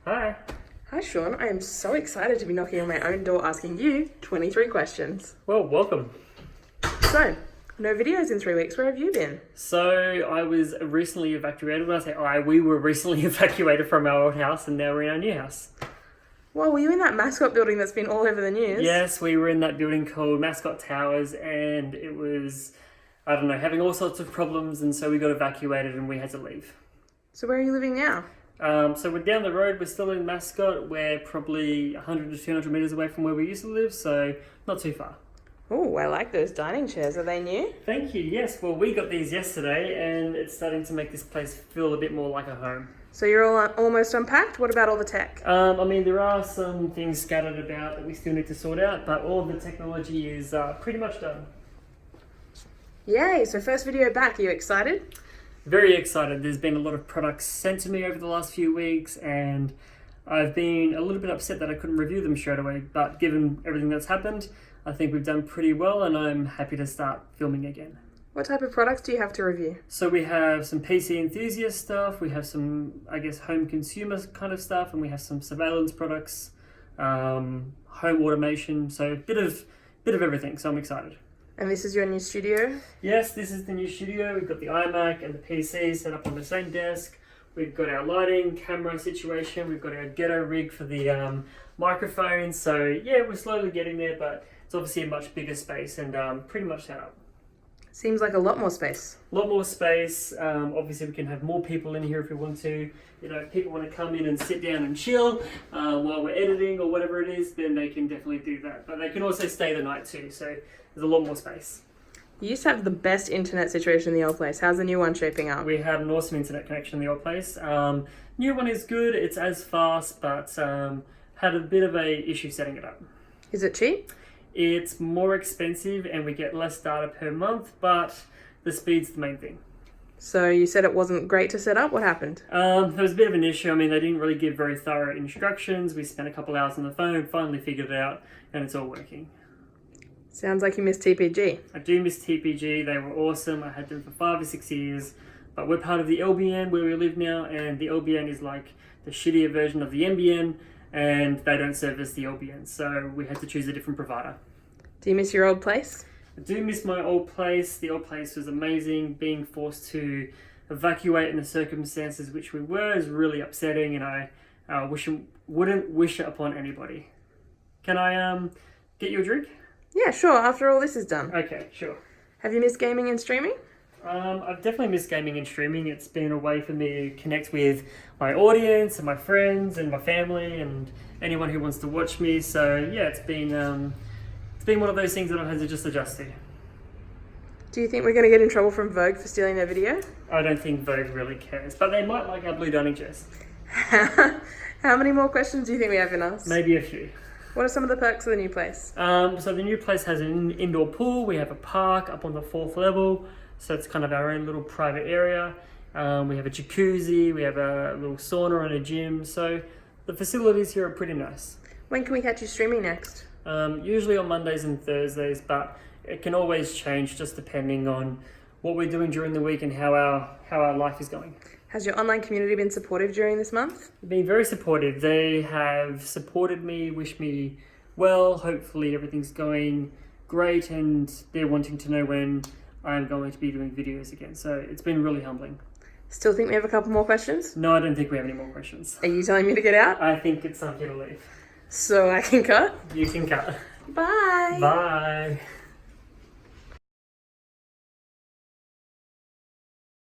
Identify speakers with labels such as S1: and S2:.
S1: Hi.
S2: Hi Shaun, I am so excited to be knocking on my own door asking you 23 questions.
S1: Well, welcome.
S2: So, no videos in 3 weeks, where have you been?
S1: So, I was recently evacuated. When I say we were recently evacuated from our old house and now we're in our new house.
S2: Well, were you in that Mascot building that's been all over the news?
S1: Yes, we were in that building called Mascot Towers and it was, having all sorts of problems, and so we got evacuated and we had to leave.
S2: So where are you living now?
S1: So we're down the road, we're still in Mascot, we're probably 100 to 200 metres away from where we used to live, so not too far.
S2: Oh, I like those dining chairs. Are they new?
S1: Thank you, yes. Well, we got these yesterday and it's starting to make this place feel a bit more like a home.
S2: So you're all almost unpacked? What about all the tech?
S1: There are some things scattered about that we still need to sort out, but all of the technology is pretty much done.
S2: Yay, so first video back, are you excited?
S1: Very excited. There's been a lot of products sent to me over the last few weeks and I've been a little bit upset that I couldn't review them straight away, but given everything that's happened, I think we've done pretty well and I'm happy to start filming again.
S2: What type of products do you have to review?
S1: So we have some PC enthusiast stuff, we have some, home consumer kind of stuff, and we have some surveillance products, home automation, so a bit of everything, so I'm excited.
S2: And this is your new studio?
S1: Yes, this is the new studio. We've got the iMac and the PC set up on the same desk. We've got our lighting, camera situation. We've got our ghetto rig for the microphone. So yeah, we're slowly getting there, but it's obviously a much bigger space and pretty much set up.
S2: Seems like a lot more space.
S1: A lot more space. Obviously, we can have more people in here if we want to. You know, if people want to come in and sit down and chill while we're editing or whatever it is, then they can definitely do that. But they can also stay the night too, so there's a lot more space.
S2: You used to have the best internet situation in the old place. How's the new one shaping up?
S1: We had an awesome internet connection in the old place. New one is good. It's as fast, but had a bit of a issue setting it up.
S2: Is it cheap?
S1: It's more expensive and we get less data per month, but the speed's the main thing.
S2: So you said it wasn't great to set up. What happened?
S1: There was a bit of an issue. They didn't really give very thorough instructions. We spent a couple hours on the phone, finally figured it out, and it's all working.
S2: Sounds like you missed TPG.
S1: I do miss TPG. They were awesome. I had them for 5 or 6 years, but we're part of the LBN where we live now, and the LBN is like the shittier version of the NBN, and they don't service the LBN, so we had to choose a different provider.
S2: Do you miss your old place?
S1: I do miss my old place. The old place was amazing. Being forced to evacuate in the circumstances which we were is really upsetting, and I wouldn't wish it upon anybody. Can I get you a drink?
S2: Yeah, sure, after all this is done.
S1: Okay, sure.
S2: Have you missed gaming and streaming?
S1: I've definitely missed gaming and streaming. It's been a way for me to connect with my audience and my friends and my family and anyone who wants to watch me. So yeah, it's been one of those things that I've had to just adjust to.
S2: Do you think we're going to get in trouble from Vogue for stealing their video?
S1: I don't think Vogue really cares, but they might like our blue dining chairs.
S2: How many more questions do you think we have in us?
S1: Maybe a few.
S2: What are some of the perks of the new place?
S1: So the new place has an indoor pool. We have a park up on the 4th level, so it's kind of our own little private area. We have a jacuzzi, we have a little sauna and a gym, so the facilities here are pretty nice.
S2: When can we catch you streaming next?
S1: Usually on Mondays and Thursdays, but it can always change just depending on what we're doing during the week and how our life is going.
S2: Has your online community been supportive during this month?
S1: They've been very supportive. They have supported me, wished me well. Hopefully everything's going great and they're wanting to know when I'm going to be doing videos again. So it's been really humbling.
S2: Still think we have a couple more questions?
S1: No, I don't think we have any more questions.
S2: Are you telling me to get out?
S1: I think it's time for you to leave.
S2: So I can cut?
S1: You can cut.
S2: Bye.
S1: Bye.